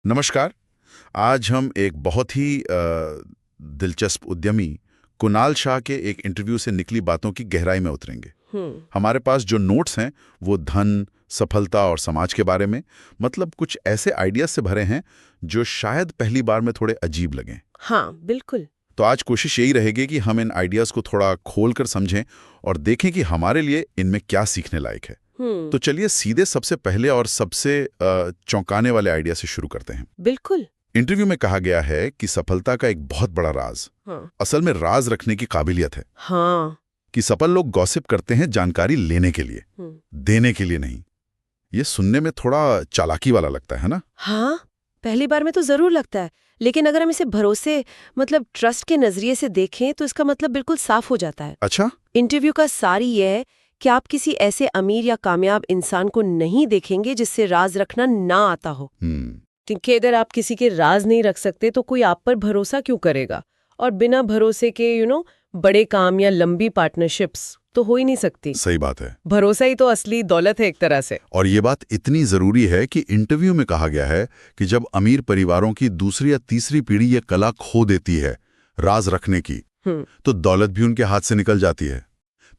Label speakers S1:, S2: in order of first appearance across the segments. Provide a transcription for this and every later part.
S1: नमस्कार। आज हम एक बहुत ही दिलचस्प उद्यमी कुणाल शाह के एक इंटरव्यू से निकली बातों की गहराई में उतरेंगे। हमारे पास जो नोट्स हैं वो धन, सफलता और समाज के बारे में, मतलब कुछ ऐसे आइडियाज से भरे हैं जो शायद पहली बार में थोड़े अजीब लगें।
S2: हाँ, बिल्कुल।
S1: तो आज कोशिश यही रहेगी कि हम इन आइडियाज को थोड़ा खोल कर समझें और देखें कि हमारे लिए इनमें क्या सीखने लायक है। तो चलिए सीधे सबसे पहले और सबसे चौंकाने वाले आइडिया से शुरू करते हैं।
S2: बिल्कुल।
S1: इंटरव्यू में कहा गया है कि सफलता का एक बहुत बड़ा राज, असल में राज रखने की काबिलियत है।
S2: हाँ।
S1: कि सफल लोग गॉसिप करते हैं जानकारी लेने के लिए, देने के लिए नहीं। ये सुनने में थोड़ा चालाकी वाला लगता है ना?
S2: हाँ, पहली बार में तो जरूर लगता है, लेकिन अगर हम इसे भरोसे मतलब ट्रस्ट के नजरिए से देखें तो इसका मतलब बिल्कुल साफ हो जाता है।
S1: अच्छा।
S2: इंटरव्यू का सारी ये है कि आप किसी ऐसे अमीर या कामयाब इंसान को नहीं देखेंगे जिससे राज रखना ना आता हो। क्योंकि अगर आप किसी के राज नहीं रख सकते तो कोई आप पर भरोसा क्यों करेगा, और बिना भरोसे के बड़े काम या लंबी पार्टनरशिप्स तो हो ही नहीं सकती।
S1: सही बात है।
S2: भरोसा ही तो असली दौलत है एक तरह से। और
S1: ये बात इतनी जरूरी है कि इंटरव्यू में कहा गया है कि जब अमीर परिवारों की दूसरी या तीसरी पीढ़ी ये कला खो देती है राज रखने की, तो दौलत भी उनके हाथ से निकल जाती है।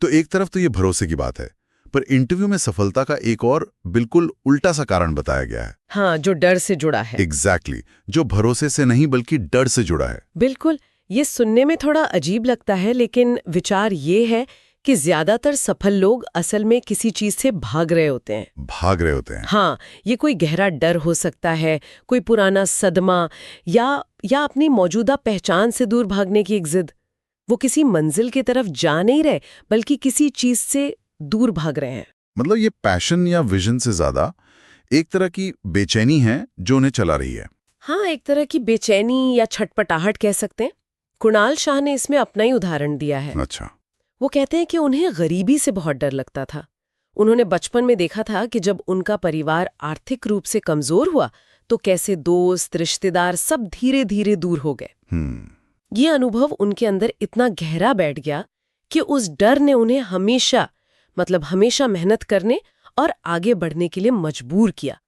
S1: तो एक तरफ तो ये भरोसे की बात है, पर इंटरव्यू में सफलता का एक और बिल्कुल उल्टा सा कारण बताया गया है।
S2: हाँ, जो डर से जुड़ा है।
S1: एग्जैक्टली, जो भरोसे से नहीं बल्कि डर से जुड़ा है।
S2: बिल्कुल। ये सुनने में थोड़ा अजीब लगता है, लेकिन विचार ये है कि ज्यादातर सफल लोग असल में किसी चीज से भाग रहे होते हैं। हाँ, ये कोई गहरा डर हो सकता है, कोई पुराना सदमा या अपनी मौजूदा पहचान से दूर भागने की एक जिद। वो किसी मंजिल की तरफ जा नहीं रहे, बल्कि किसी चीज से दूर भाग रहे हैं।
S1: मतलब ये पैशन या विजन से ज्यादा एक तरह की बेचैनी है जो उन्हें चला रही है।
S2: हाँ, एक तरह की बेचैनी या छटपटाहट कह सकते हैं। कुणाल शाह ने इसमें अपना ही उदाहरण दिया है।
S1: अच्छा।
S2: वो कहते हैं कि उन्हें गरीबी से बहुत डर लगता था। उन्होंने बचपन में देखा था कि जब उनका परिवार आर्थिक रूप से कमजोर हुआ तो कैसे दोस्त, रिश्तेदार सब धीरे धीरे दूर हो गए। ये अनुभव उनके अंदर इतना गहरा बैठ गया कि उस डर ने उन्हें हमेशा मेहनत करने और आगे बढ़ने के लिए मजबूर किया।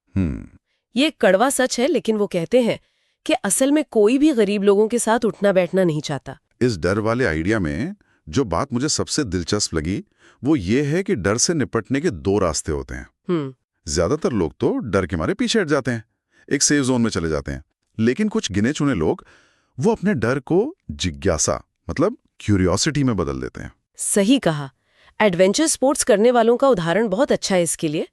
S2: ये कड़वा सच है, लेकिन वो कहते हैं कि असल में कोई भी गरीब लोगों के साथ उठना बैठना नहीं चाहता।
S1: इस डर वाले आइडिया में जो बात मुझे सबसे दिलचस्प लगी वो ये है कि डर से निपटने के दो रास्ते होते हैं। ज्यादातर लोग तो डर के मारे पीछे हट जाते हैं, एक सेफ जोन में चले जाते हैं। लेकिन कुछ गिने चुने लोग वो अपने डर को जिज्ञासा मतलब क्यूरियोसिटी में बदल देते हैं।
S2: सही कहा। एडवेंचर स्पोर्ट्स करने वालों का उदाहरण बहुत अच्छा है इसके लिए।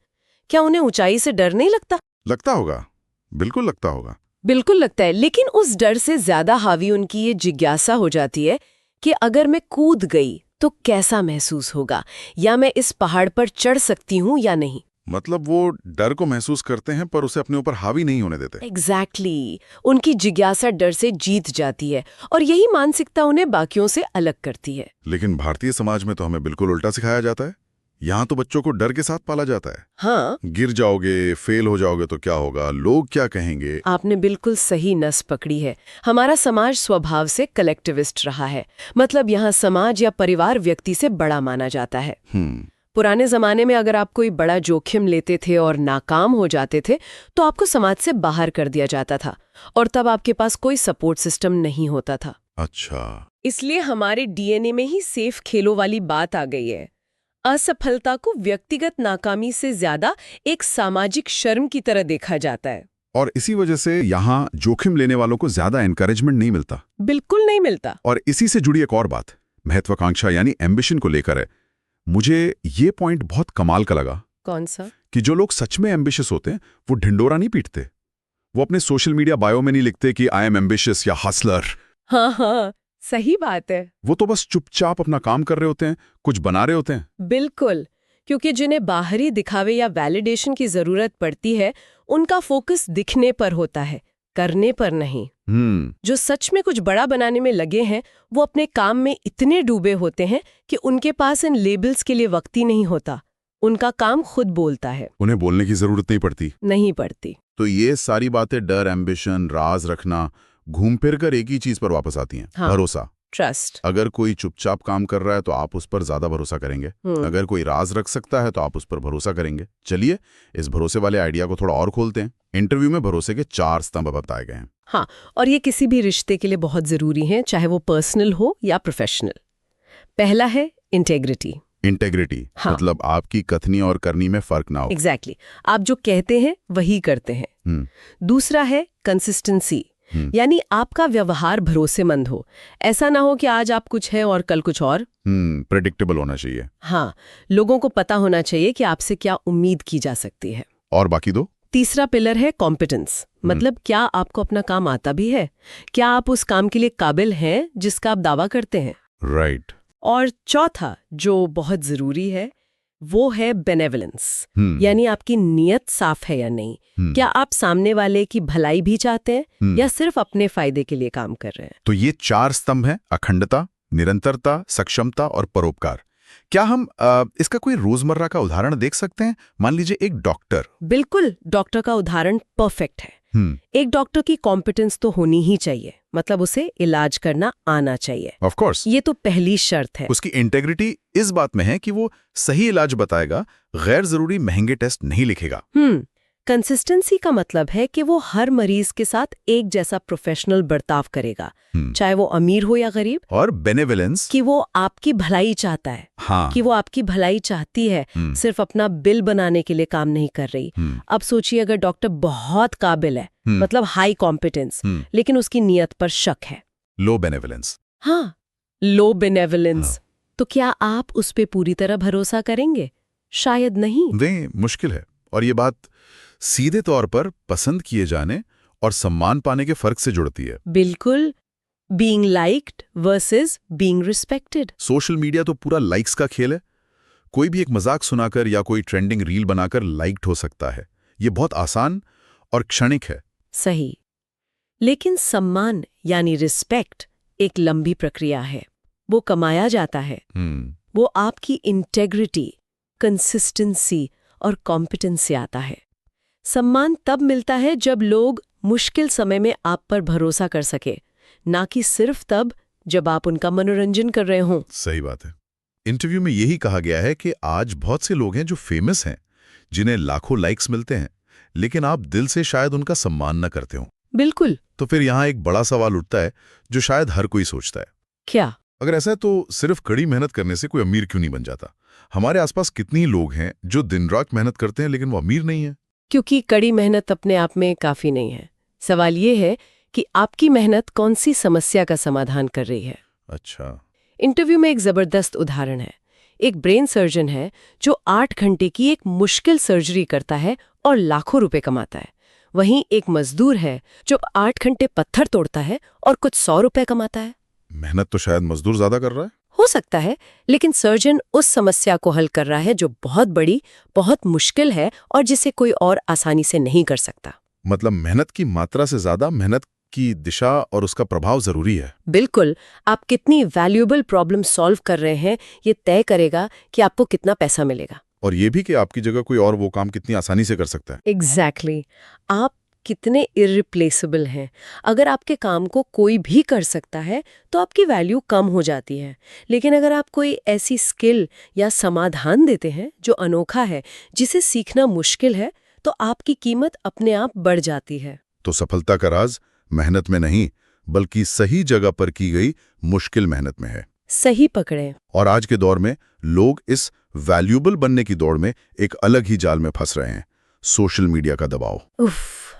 S2: क्या उन्हें ऊंचाई से डर नहीं लगता?
S1: लगता होगा, बिल्कुल लगता होगा।
S2: बिल्कुल लगता है, लेकिन उस डर से ज्यादा हावी उनकी ये जिज्ञासा हो जाती है कि अगर मैं कूद गई तो कैसा महसूस होगा, या मैं इस पहाड़ पर चढ़ सकती हूँ या नहीं।
S1: मतलब वो डर को महसूस करते हैं पर उसे अपने ऊपर हावी नहीं होने देते।
S2: एग्जैक्टली। उनकी जिज्ञासा डर से जीत जाती है और यही मानसिकता उन्हें बाकियों से अलग करती है।
S1: लेकिन भारतीय समाज में तो हमें बिल्कुल उल्टा सिखाया जाता है। यहाँ तो बच्चों को डर के साथ पाला जाता है।
S2: हाँ,
S1: गिर जाओगे, फेल हो जाओगे तो क्या होगा, लोग क्या कहेंगे।
S2: आपने बिल्कुल सही नस पकड़ी है। हमारा समाज स्वभाव से कलेक्टिविस्ट रहा है, मतलब यहाँ समाज या परिवार व्यक्ति से बड़ा माना जाता है। पुराने जमाने में अगर आप कोई बड़ा जोखिम लेते थे और नाकाम हो जाते थे तो आपको समाज से बाहर कर दिया जाता था, और तब आपके पास कोई सपोर्ट सिस्टम नहीं होता था।
S1: अच्छा।
S2: इसलिए हमारे डीएनए में ही सेफ खेलों वाली बात आ गई है। असफलता को व्यक्तिगत नाकामी से ज्यादा एक सामाजिक शर्म की तरह देखा जाता है,
S1: और इसी वजह से यहाँ जोखिम लेने वालों को ज्यादा एनकरेजमेंट नहीं मिलता।
S2: बिल्कुल नहीं मिलता।
S1: और इसी से जुड़ी एक और बात महत्वाकांक्षा यानी एम्बिशन को लेकर है। मुझे ये पॉइंट बहुत कमाल का लगा।
S2: कौन सा?
S1: कि जो लोग सच में एम्बिशियस होते हैं वो ढिंडोरा नहीं पीटते। वो अपने सोशल मीडिया बायो में नहीं लिखते कि आई एम एम्बिशियस या हसलर।
S2: हाँ, सही बात है।
S1: वो तो बस चुपचाप अपना काम कर रहे होते हैं, कुछ बना रहे होते हैं।
S2: बिल्कुल, क्योंकि जिन्हें बाहरी दिखावे या वैलिडेशन की जरूरत पड़ती है उनका फोकस दिखने पर होता है, करने पर नहीं। जो सच में कुछ बड़ा बनाने में लगे हैं वो अपने काम में इतने डूबे होते हैं कि उनके पास इन लेबल्स के लिए वक्त ही नहीं होता। उनका काम खुद बोलता है,
S1: उन्हें बोलने की जरूरत नहीं पड़ती। तो ये सारी बातें डर, एम्बिशन, राज रखना घूम फिर कर एक ही चीज पर वापस आती हैं।
S2: हाँ,
S1: भरोसा।
S2: ट्रस्ट।
S1: अगर कोई चुपचाप काम कर रहा है तो आप उस पर ज्यादा भरोसा करेंगे। अगर कोई राज रख सकता है तो आप उस पर भरोसा करेंगे। चलिए इस भरोसे वाले आइडिया को थोड़ा और खोलते हैं। इंटरव्यू में भरोसे के 4 स्तंभ बताए गए हैं।
S2: हाँ, और ये किसी भी रिश्ते के लिए बहुत जरूरी है, चाहे वो पर्सनल हो या प्रोफेशनल। पहला है इंटेग्रिटी।
S1: इंटेग्रिटी
S2: हाँ।
S1: मतलब आपकी कथनी और करनी में फर्क ना हो।
S2: एग्जैक्टली आप जो कहते हैं वही करते हैं। दूसरा है कंसिस्टेंसी, यानी आपका व्यवहार भरोसेमंद हो। ऐसा ना हो कि आज आप कुछ है और कल कुछ और।
S1: प्रेडिक्टेबल होना चाहिए।
S2: हाँ, लोगों को पता होना चाहिए कि आपसे क्या उम्मीद की जा सकती है।
S1: और बाकी 2?
S2: तीसरा पिलर है कॉम्पिटेंस, मतलब क्या आपको अपना काम आता भी है, क्या आप उस काम के लिए काबिल हैं जिसका आप दावा करते हैं।
S1: राइट।
S2: और चौथा जो बहुत जरूरी है वो है बेनेवलेंस, यानी आपकी नीयत साफ है या नहीं। क्या आप सामने वाले की भलाई भी चाहते हैं या सिर्फ अपने फायदे के लिए काम कर रहे हैं।
S1: तो ये 4 स्तंभ हैं: अखंडता, निरंतरता, सक्षमता और परोपकार। क्या हम इसका कोई रोजमर्रा का उदाहरण देख सकते हैं? मान लीजिए एक डॉक्टर।
S2: बिल्कुल, डॉक्टर का उदाहरण परफेक्ट है। एक डॉक्टर की कॉम्पिटेंस तो होनी ही चाहिए, मतलब उसे इलाज करना आना चाहिए।
S1: ऑफ कोर्स,
S2: ये तो पहली शर्त है।
S1: उसकी इंटेग्रिटी इस बात में है कि वो सही इलाज बताएगा, गैर जरूरी महंगे टेस्ट नहीं लिखेगा।
S2: कंसिस्टेंसी का मतलब है कि वो हर मरीज के साथ एक जैसा प्रोफेशनल बर्ताव करेगा, चाहे वो अमीर हो या गरीब।
S1: और बेनेवलेंस,
S2: कि वो आपकी भलाई चाहता है।
S1: हाँ।
S2: कि वो आपकी भलाई चाहती है, सिर्फ अपना बिल बनाने के लिए काम नहीं कर रही। अब सोचिए अगर डॉक्टर बहुत काबिल है, मतलब हाई कॉम्पिटेंस, लेकिन उसकी नीयत पर शक है,
S1: लो बेनेवलेंस।
S2: हाँ, लो बेनेवलेंस, तो क्या आप उस पे पूरी तरह भरोसा करेंगे? शायद नहीं।
S1: वे मुश्किल है। और ये बात सीधे तौर पर पसंद किए जाने और सम्मान पाने के फर्क से जुड़ती है।
S2: बिल्कुल, being liked versus being respected.
S1: Social media तो पूरा लाइक्स का खेल है। कोई भी एक मजाक सुनाकर या कोई ट्रेंडिंग रील बनाकर लाइक्ड हो सकता है। ये बहुत आसान और क्षणिक है।
S2: सही, लेकिन सम्मान यानी रिस्पेक्ट एक लंबी प्रक्रिया है। वो कमाया जाता है। वो आपकी इंटेग्रिटी, कंसिस्टेंसी और कॉम्पिटेंस से आता है। सम्मान तब मिलता है जब लोग मुश्किल समय में आप पर भरोसा कर सके, ना कि सिर्फ तब जब आप उनका मनोरंजन कर रहे हों।
S1: सही बात है। इंटरव्यू में यही कहा गया है कि आज बहुत से लोग हैं जो फेमस हैं, जिन्हें लाखों लाइक्स मिलते हैं, लेकिन आप दिल से शायद उनका सम्मान न करते हो।
S2: बिल्कुल।
S1: तो फिर यहाँ एक बड़ा सवाल उठता है जो शायद हर कोई सोचता है।
S2: क्या?
S1: अगर ऐसा है तो सिर्फ कड़ी मेहनत करने से कोई अमीर क्यों नहीं बन जाता? हमारे आसपास कितनी लोग हैं जो दिन रात मेहनत करते हैं लेकिन वो अमीर नहीं है।
S2: क्योंकि कड़ी मेहनत अपने आप में काफी नहीं है। सवाल ये है कि आपकी मेहनत कौन सी समस्या का समाधान कर रही है।
S1: अच्छा।
S2: इंटरव्यू में एक जबरदस्त उदाहरण है। एक ब्रेन सर्जन है जो 8 घंटे की एक मुश्किल सर्जरी करता है और लाखों रुपए कमाता है। वहीं एक मजदूर है जो 8 घंटे पत्थर तोड़ता है और कुछ 100 रुपए कमाता है।
S1: मेहनत तो शायद मजदूर ज्यादा कर रहा है।
S2: हो सकता है, लेकिन सर्जन उस समस्या को हल कर रहा है जो बहुत बड़ी, बहुत मुश्किल है और जिसे कोई और आसानी से नहीं कर सकता।
S1: मतलब मेहनत की मात्रा से ज्यादा मेहनत की दिशा और उसका प्रभाव जरूरी है।
S2: बिल्कुल, आप कितनी वैल्यूएबल प्रॉब्लम सॉल्व कर रहे हैं ये तय करेगा कि आपको कितना पैसा मिलेगा।
S1: और ये भी कि आपकी जगह कोई और वो काम कितनी आसानी से कर सकता है।
S2: एग्जैक्टली। आप कितने इरिप्लेसेबल हैं। अगर आपके काम को कोई भी कर सकता है तो आपकी वैल्यू कम हो जाती है, लेकिन अगर आप कोई ऐसी स्किल या समाधान देते हैं जो अनोखा है, जिसे सीखना मुश्किल है, तो आपकी कीमत अपने आप बढ़ जाती है।
S1: तो सफलता का राज मेहनत में नहीं, बल्कि सही जगह पर की गई मुश्किल मेहनत में है।
S2: सही पकड़े।
S1: और आज के दौर में लोग इस वैल्यूएबल बनने की दौड़ में एक अलग ही जाल में फंस रहे हैं, सोशल मीडिया का दबाव।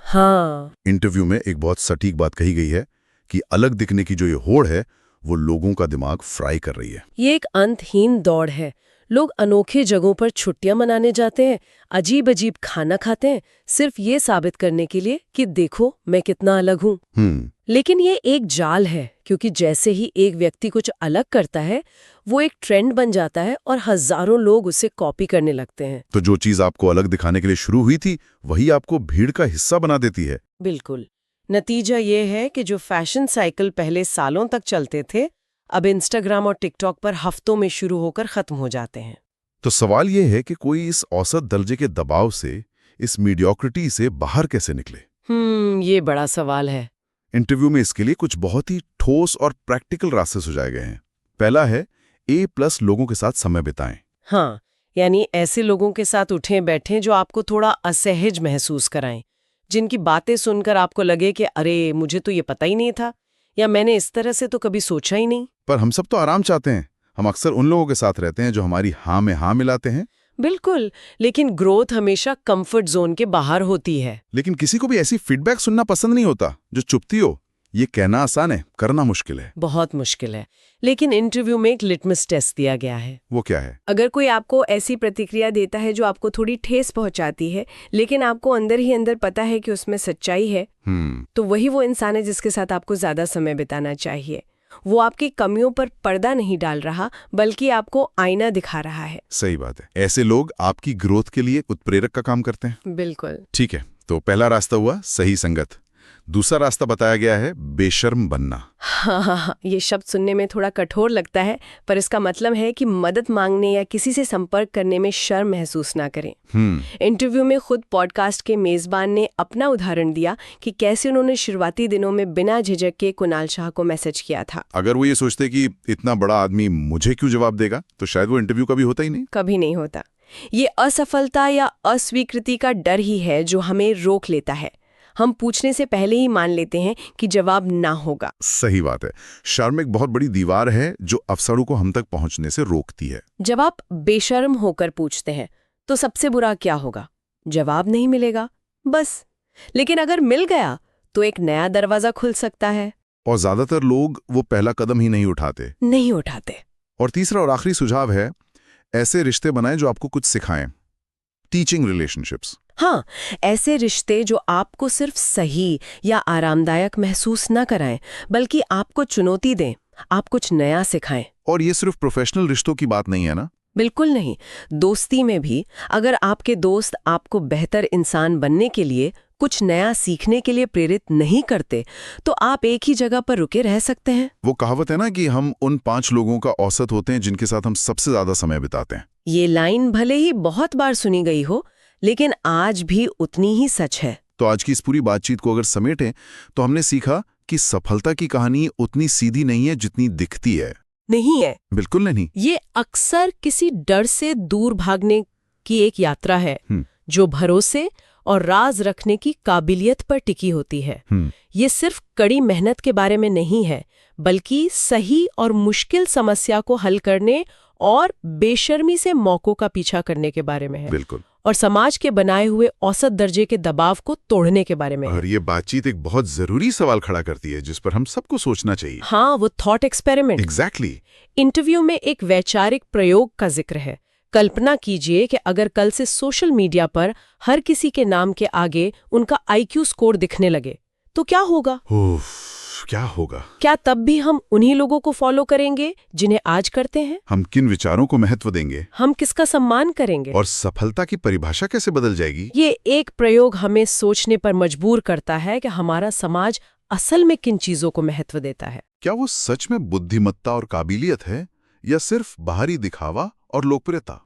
S2: हाँ।
S1: इंटरव्यू में एक बहुत सटीक बात कही गई है कि अलग दिखने की जो ये होड़ है वो लोगों का दिमाग फ्राई कर रही है।
S2: ये एक अंतहीन दौड़ है। लोग अनोखे जगहों पर छुट्टियां मनाने जाते हैं, अजीब अजीब खाना खाते हैं, सिर्फ ये साबित करने के लिए कि देखो मैं कितना अलग हूँ। लेकिन ये एक जाल है, क्योंकि जैसे ही एक व्यक्ति कुछ अलग करता है वो एक ट्रेंड बन जाता है और हजारों लोग उसे कॉपी करने लगते हैं।
S1: तो जो चीज आपको अलग दिखाने के लिए शुरू हुई थी वही आपको भीड़ का हिस्सा बना देती है।
S2: बिल्कुल। नतीजा ये है कि जो फैशन साइकिल पहले सालों तक चलते थे, अब इंस्टाग्राम और टिकटॉक पर हफ्तों में शुरू होकर खत्म हो जाते हैं।
S1: तो सवाल ये है कि कोई इस औसत दर्जे के दबाव से, इस मीडियोक्रिटी से बाहर कैसे निकले?
S2: ये बड़ा सवाल है।
S1: इंटरव्यू में इसके लिए कुछ बहुत ही ठोस ठोस और प्रैक्टिकल रास्ते सुझाए गए हैं। पहला है A+ लोगों के साथ समय बिताएं।
S2: हाँ, यानी ऐसे लोगों के साथ उठें बैठें जो आपको थोड़ा असहज महसूस कराएं, जिनकी बातें सुनकर आपको लगे कि अरे मुझे तो ये पता ही नहीं था, या मैंने इस तरह से तो कभी सोचा ही नहीं।
S1: पर हम सब तो आराम चाहते हैं। हम अक्सर उन लोगों के साथ रहते हैं जो हमारी हाँ में हाँ मिलाते हैं।
S2: बिल्कुल, लेकिन ग्रोथ हमेशा कंफर्ट जोन के बाहर होती है।
S1: लेकिन किसी को भी ऐसी फीडबैक सुनना पसंद नहीं होता जो चुभती हो। ये कहना आसान है, करना मुश्किल है।
S2: बहुत मुश्किल है। लेकिन इंटरव्यू में एक लिटमस टेस्ट दिया गया है।
S1: वो क्या है?
S3: अगर कोई आपको ऐसी प्रतिक्रिया देता है जो आपको थोड़ी ठेस पहुंचाती है, लेकिन आपको अंदर ही अंदर पता है कि उसमें सच्चाई है, तो वही वो इंसान है जिसके साथ आपको ज्यादा समय बिताना चाहिए। वो आपकी कमियों पर पर्दा नहीं डाल रहा, बल्कि आपको आईना दिखा रहा है।
S1: सही बात है। ऐसे लोग आपकी ग्रोथ के लिए उत्प्रेरक का काम करते हैं।
S2: बिल्कुल।
S1: ठीक है, तो पहला रास्ता हुआ सही संगत। दूसरा रास्ता बताया गया है बेशर्म बनना।
S3: हाँ, ये शब्द सुनने में थोड़ा कठोर लगता है, पर इसका मतलब है कि मदद मांगने या किसी से संपर्क करने में शर्म महसूस ना करें। इंटरव्यू में खुद पॉडकास्ट के मेजबान ने अपना उदाहरण दिया कि कैसे उन्होंने शुरुआती दिनों में बिना झिझक के कुणाल शाह को मैसेज किया था।
S1: अगर वो ये सोचते कि इतना बड़ा आदमी मुझे क्यों जवाब देगा, तो शायद वो इंटरव्यू कभी होता ही नहीं।
S3: कभी नहीं होता। ये असफलता या अस्वीकृति का डर ही है जो हमें रोक लेता है। हम पूछने से पहले ही मान लेते हैं कि जवाब ना होगा।
S1: सही बात है। शर्म एक बहुत बड़ी दीवार है जो अफसरों को हम तक पहुंचने से रोकती है।
S2: जब आप बेशर्म होकर पूछते हैं तो सबसे बुरा क्या होगा? जवाब नहीं मिलेगा, बस। लेकिन अगर मिल गया तो एक नया दरवाजा खुल सकता है।
S1: और ज्यादातर लोग वो पहला कदम ही नहीं उठाते। और तीसरा और आखिरी सुझाव है, ऐसे रिश्ते बनाएं जो आपको कुछ सिखाएं। Teaching relationships.
S2: हाँ, ऐसे रिश्ते जो आपको सिर्फ सही या आरामदायक महसूस न कराएं, बल्कि आपको चुनौती दें, आप कुछ नया सिखाएं।
S1: और ये सिर्फ प्रोफेशनल रिश्तों की बात नहीं है ना?
S2: बिल्कुल नहीं। दोस्ती में भी अगर आपके दोस्त आपको बेहतर इंसान बनने के लिए, कुछ नया सीखने के लिए प्रेरित नहीं करते, तो आप एक ही जगह पर रुके रह सकते हैं।
S1: वो कहावत है ना कि हम उन 5 लोगों का औसत होते हैं जिनके साथ हम सबसे ज्यादा समय बिताते हैं।
S2: ये लाइन भले ही बहुत बार सुनी गई हो, लेकिन आज भी उतनी ही सच है।
S1: तो आज की इस पूरी बातचीत को अगर समेटें तो हमने सीखा कि सफलता की कहानी उतनी सीधी नहीं है जितनी दिखती है।
S2: नहीं है,
S1: बिल्कुल नहीं।
S2: ये अक्सर किसी डर से दूर भागने की एक यात्रा है जो भरोसे और राज रखने की काबिलियत पर टिकी होती है। ये सिर्फ कड़ी मेहनत के बारे में नहीं है, बल्कि सही और मुश्किल समस्या को हल करने और बेशर्मी से मौकों का पीछा करने के बारे में है।
S1: बिल्कुल।
S2: और समाज के बनाए हुए औसत दर्जे के दबाव को तोड़ने के बारे में है।
S1: और ये बातचीत एक बहुत जरूरी सवाल खड़ा करती है जिस पर हम सबको सोचना चाहिए।
S2: हाँ, वो थॉट एक्सपेरिमेंट।
S1: एग्जैक्टली।
S2: इंटरव्यू में एक वैचारिक प्रयोग का जिक्र है। कल्पना कीजिए कि अगर कल से सोशल मीडिया पर हर किसी के नाम के आगे उनका IQ स्कोर दिखने लगे, तो क्या होगा?
S1: क्या होगा?
S2: क्या तब भी हम उन्हीं लोगों को फॉलो करेंगे जिन्हें आज करते हैं?
S1: हम किन विचारों को महत्व देंगे?
S2: हम किसका सम्मान करेंगे?
S1: और सफलता की परिभाषा कैसे बदल जाएगी?
S2: ये एक प्रयोग हमें सोचने पर मजबूर करता है कि हमारा समाज असल में किन चीजों को महत्व देता है।
S1: क्या वो सच में बुद्धिमत्ता और काबिलियत है, या सिर्फ बाहरी दिखावा और लोकप्रियता?